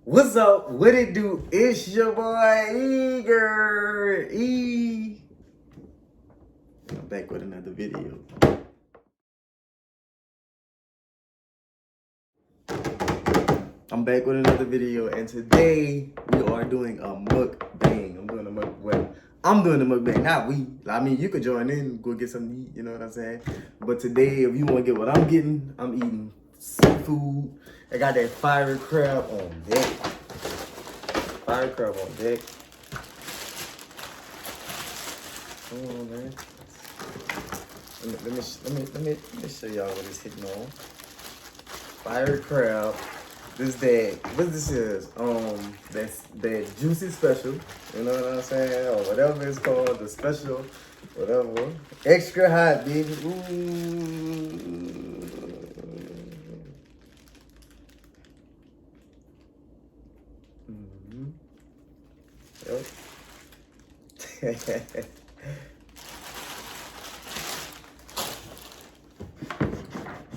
What's up? What it do? It's your boy Eager E. I'm back with another video. And today we are doing a mukbang. I'm doing a mukbang, not we. I mean, you could join in, go get something to eat, you know what I'm saying? But today, if you want to get what I'm getting, I'm eating seafood. I got that fire crab on deck. Come on, man. Let me show y'all what it's hitting on. Fire crab. This that what this is? That's that juicy special. You know what I'm saying? Or whatever it's called, the special, whatever. Extra hot, baby. Ooh. Yep.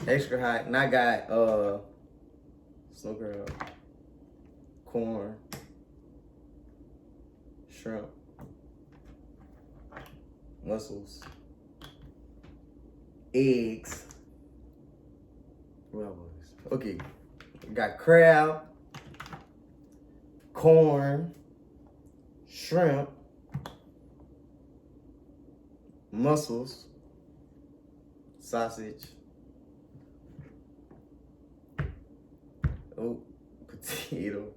Extra hot. And I got snow crab, corn, shrimp, mussels, eggs. What else? Okay. Got crab, corn, shrimp, mussels, sausage, potato,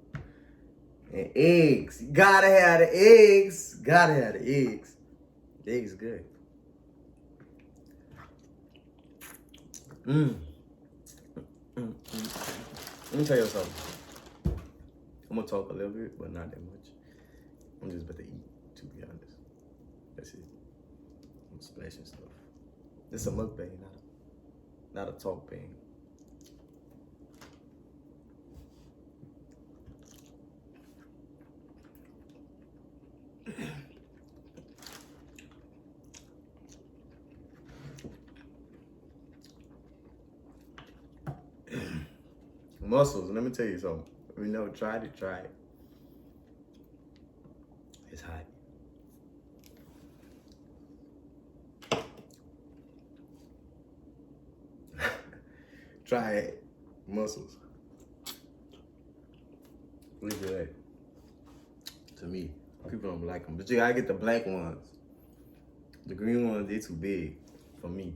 and eggs. You gotta have the eggs. The eggs good. Let me tell you something. I'm gonna talk a little bit, but not that much. I'm just about to eat, to be honest. That's it. I'm splashing stuff. This is a mukbang, not a talk bang. Mussels, let me tell you something. If you never tried it, try it. It's hot. Try it. Mussels. Really good. To me. People don't like them. But you gotta get the black ones. The green ones, they're too big for me.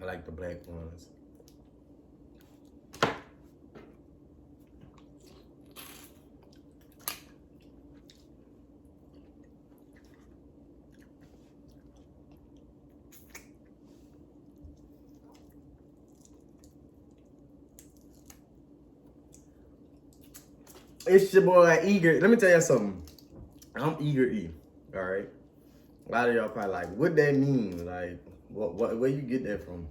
I like the black ones. It's your boy Eager. Let me tell you something. I'm Eager E. All right. A lot of y'all probably like, what that mean? Like, where you get that from?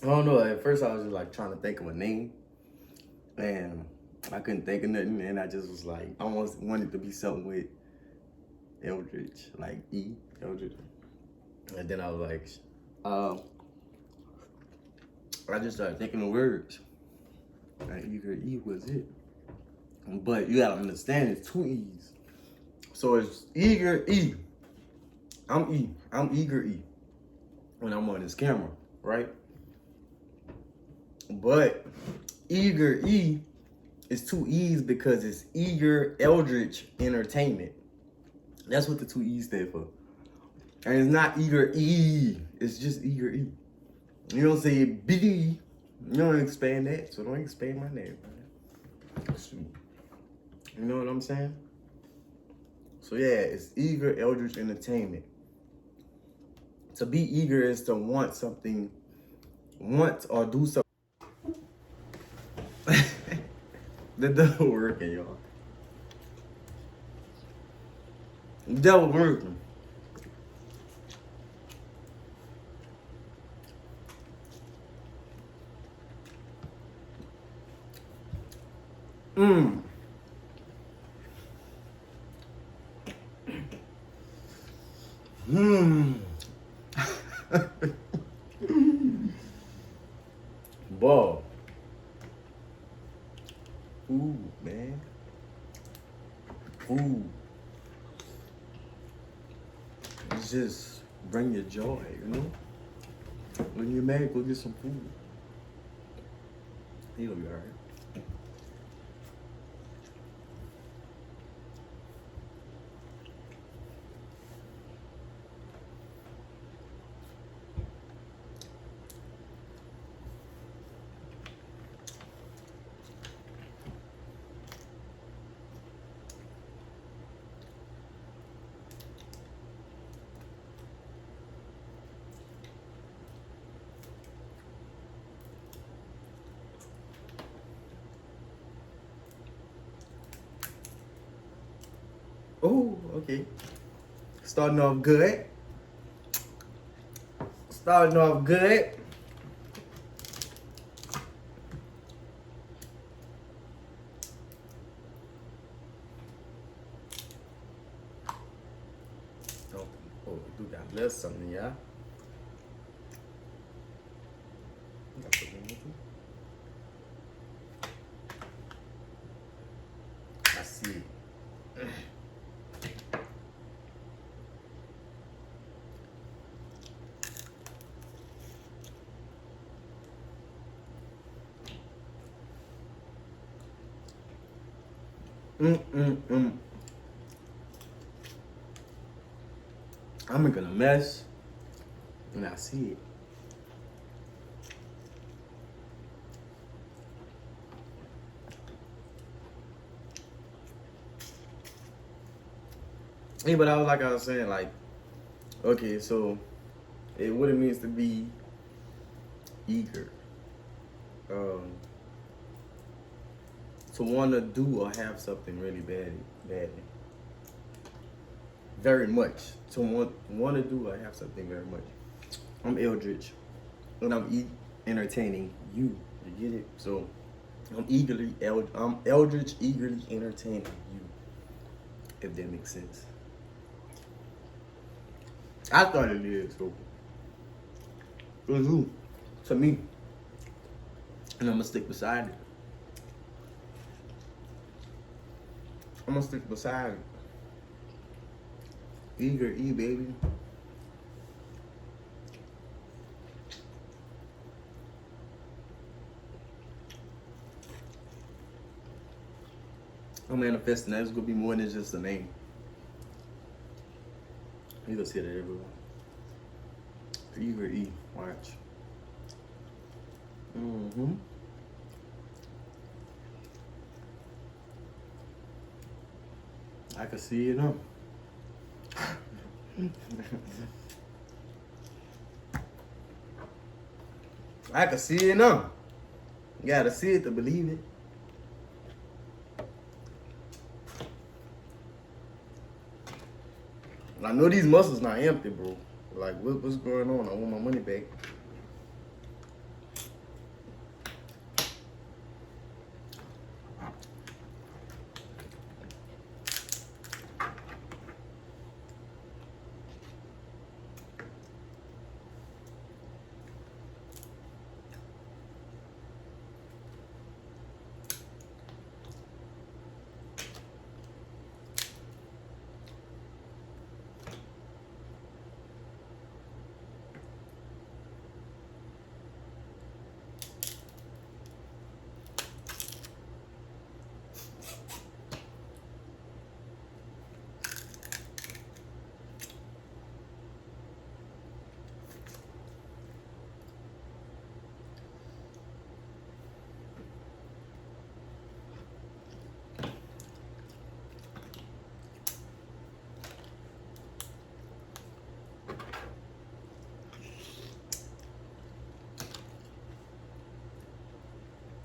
I don't know. At first, I was just like trying to think of a name, and I couldn't think of nothing. And I just was like, I almost wanted to be something with Eldridge, like Eldridge. And then I was like, I just started thinking of words. Like Eager E was it. But you gotta understand, it's two E's. So it's Eager E. I'm E. I'm Eager E. When I'm on this camera, right? But Eager E is two E's because it's Eager Eldridge Entertainment. That's what the two E's stand for. And it's not Eager E. It's just Eager E. You don't say B. You don't expand that. So don't expand my name. You know what I'm saying? So yeah, it's Eager Eldridge Entertainment. To be eager is to want something, want or do something. That doesn't work, y'all. That was working. Boy. Food, man. Food. It's just bring your joy, you know? When you're mad, go get some food. You'll be alright. Oh, okay. Starting off good. Starting off good. Oh, oh, we do got a little something, yeah. I see. I'm making a mess, and I see it. Yeah, but like I was saying, like, okay, so what it means to be eager, to want to do or have something really badly, very much. To want to do or have something very much. I'm Eldridge, and I'm entertaining you. You get it? So I'm Eldridge eagerly entertaining you. If that makes sense. I thought it did, so it was you to me, and I'm gonna stick beside it. I'm gonna stick beside it. Eager E, baby. I'm manifesting that it's gonna be more than just a name. You gonna see that everywhere. Eager E, watch. I can see it now. I can see it now. You gotta see it to believe it. I know these muscles not empty, bro. Like, what's going on? I want my money back.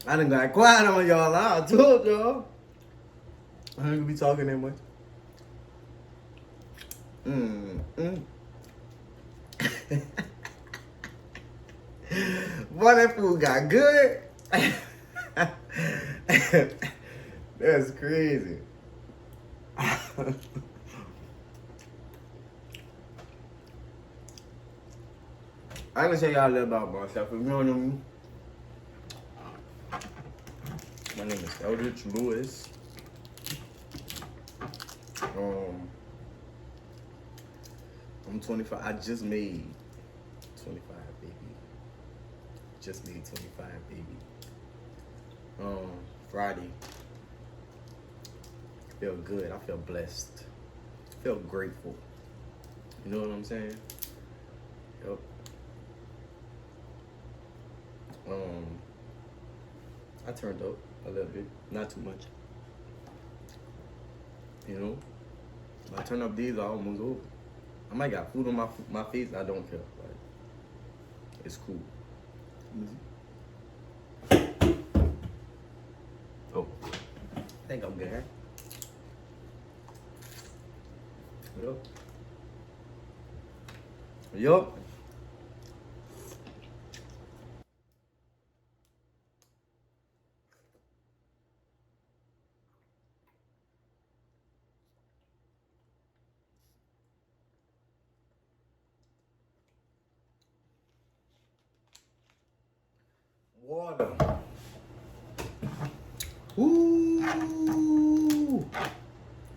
I done got quiet on y'all. I told y'all. I ain't gonna be talking that much. Boy, that food got good. That's crazy. I'm gonna tell y'all a little about myself. If you don't know me, My name is Eldridge Lewis. I'm 25. I just made 25, baby. Just made 25, baby. Friday. I feel good. I feel blessed. I feel grateful. You know what I'm saying? Yep. I turned up a little bit, not too much. You know, my turn up days are almost over. I might got food on my face. I don't care. Like, it's cool. Oh, I think I'm good. Yup. Yup. Water. Ooh.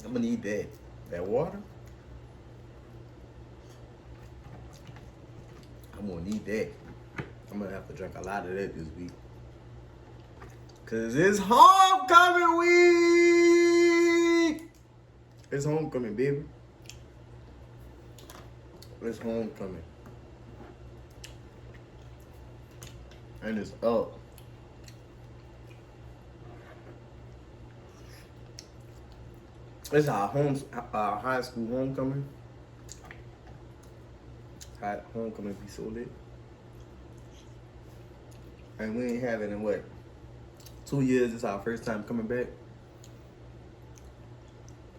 I'm gonna need that. That water. I'm gonna need that. I'm gonna have to drink a lot of that this week. Cause it's homecoming week. It's homecoming, baby. It's homecoming. And it's up. It's our high school homecoming. Homecoming be so lit. And we ain't having it in what? 2 years. It's our first time coming back.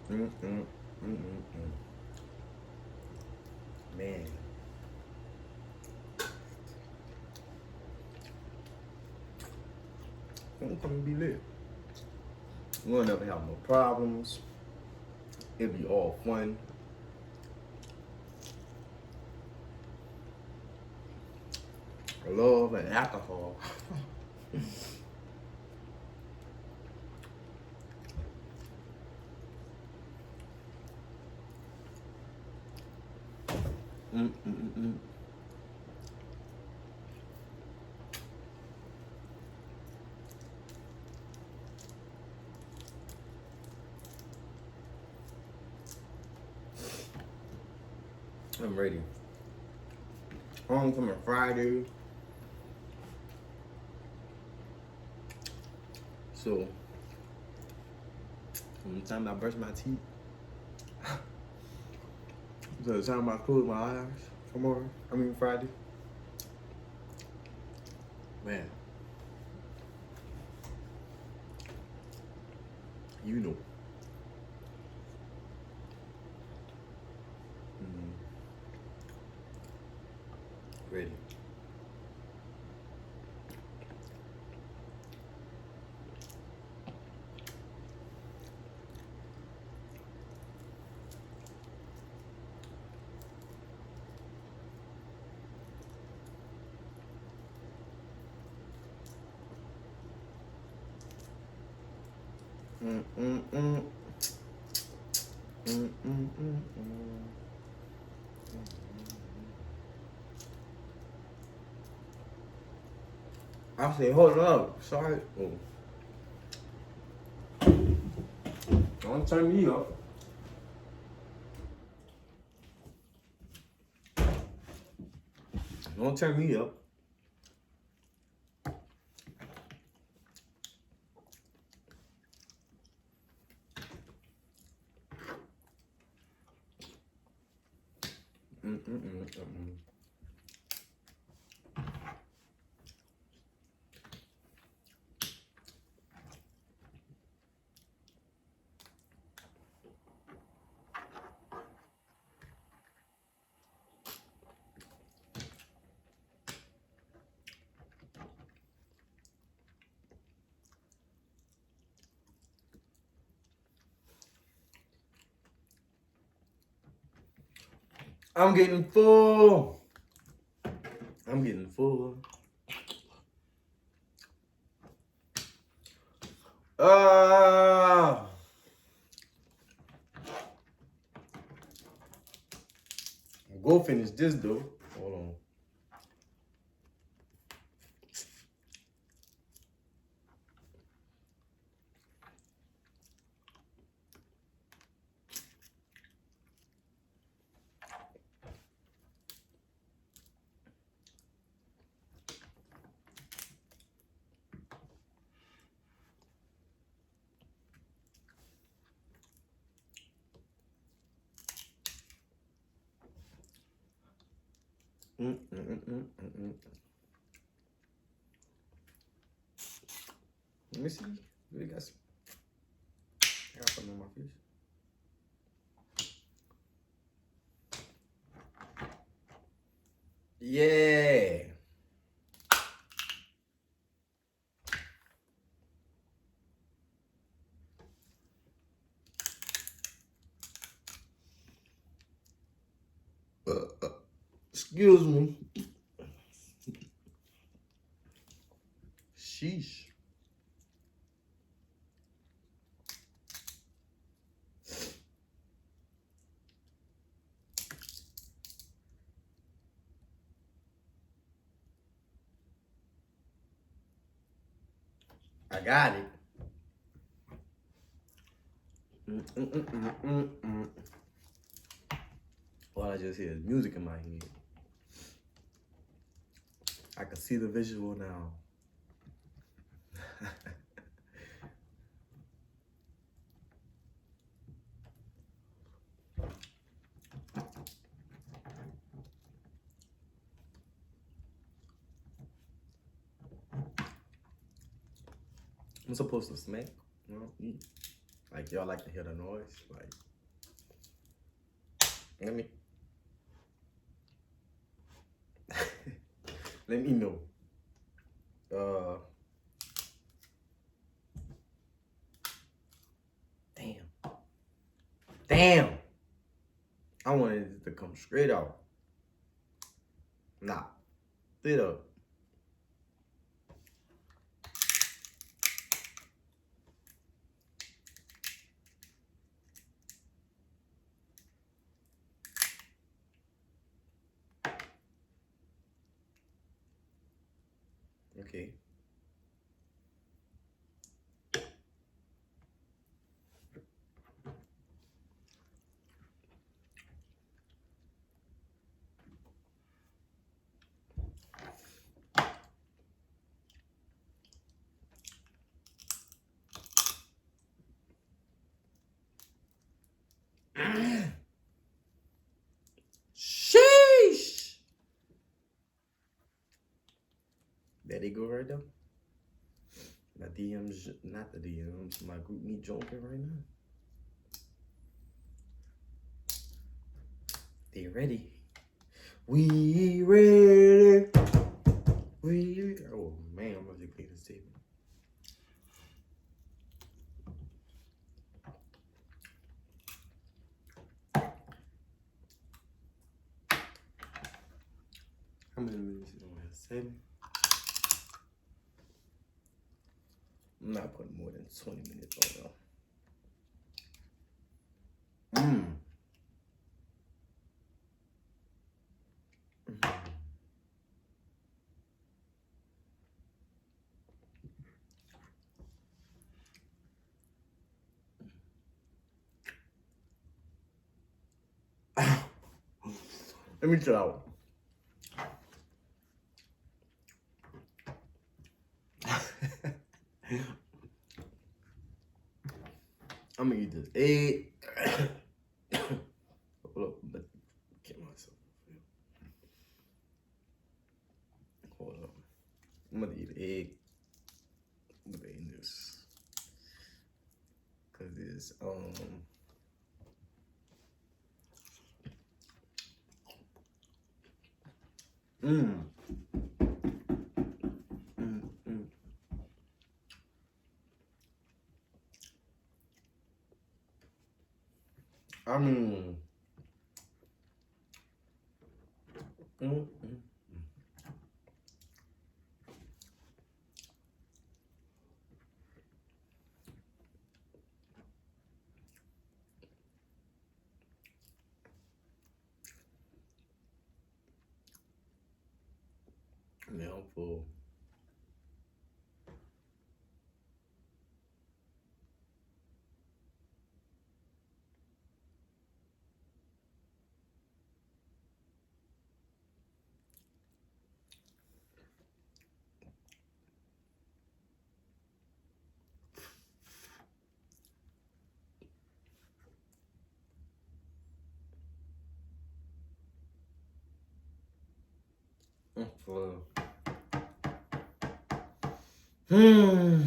Man. Homecoming be lit. We'll never have no problems. It'll be all fun. Love and alcohol. I'm ready. Homecoming Friday. So, from the time I brush my teeth to the time I close my eyes tomorrow, Friday, man, you know. Ready. I say, hold up. Sorry. Oh. Don't turn me up. Don't turn me up. I'm getting full. I'm getting full. Ah. Go finish this though. Hold on. Let me see. We got some. I got something on my fish. Yeah. Excuse me. Sheesh. I got it. All I just hear is music in my head. I can see the visual now. I'm supposed to smack, you know, eat. Like y'all like to hear the noise. Like, let me let me know. Damn. I wanted it to come straight out. Nah. Straight up. Okay. Sheesh. There they go right there. My DMs, not the DMs, my group me joking right now. They ready. We ready. We. Oh man, I'm gonna have to clean this table. How many minutes is on here? 7. I'm not putting more than 20 minutes on there. Let me chill out. I'm gonna eat this egg. Hold up, but get myself. Hold up. I'm gonna eat an egg. I'm gonna eat this. Cause it's I mean, Yeah, I'm full. I'm full. Hmm.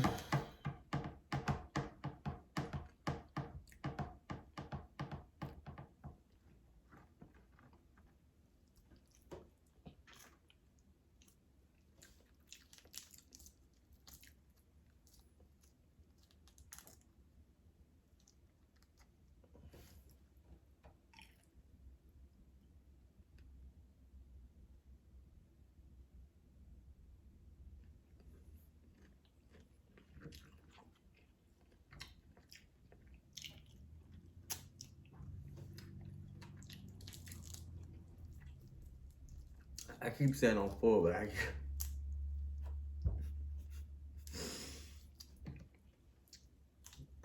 I keep saying I'm full, but I.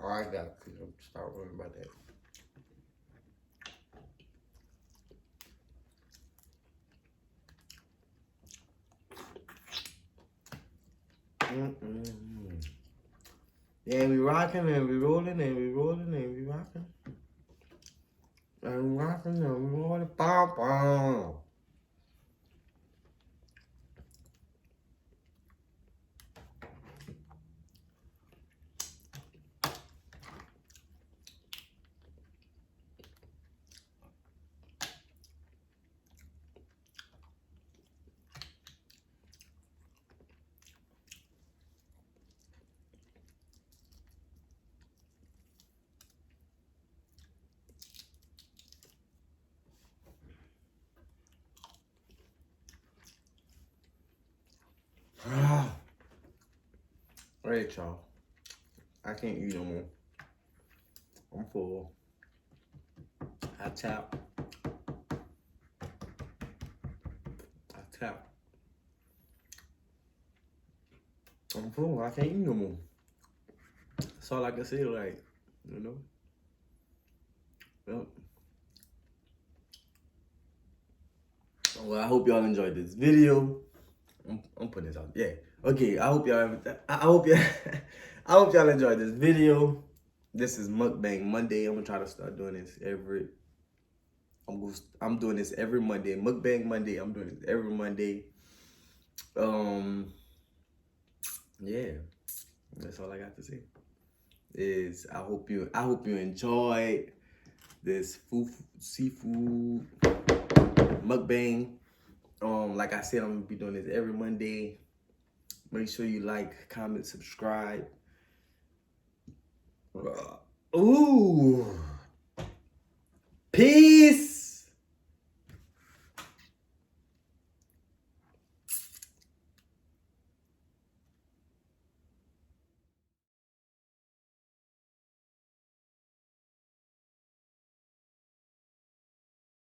Oh, I got to start worrying about that. Mm-mm. Yeah, we rocking and we rolling and we rolling and we rocking. And we rocking and we rolling. Bom, bom. All right, y'all. I can't eat no more. I'm full. I tap. I tap. I'm full. I can't eat no more. That's all I can say, like, you know? Well, I hope y'all enjoyed this video. I'm putting this out. Yeah. Okay. I hope y'all. I hope y'all. I hope y'all enjoyed this video. This is Mukbang Monday. I'm gonna try to start doing this every. I'm doing this every Monday. Mukbang Monday. I'm doing this every Monday. Um. Yeah. That's all I got to say. Is I hope you enjoyed this seafood mukbang. Like I said, I'm gonna be doing this every Monday. Make sure you like, comment, subscribe. Ooh. Peace.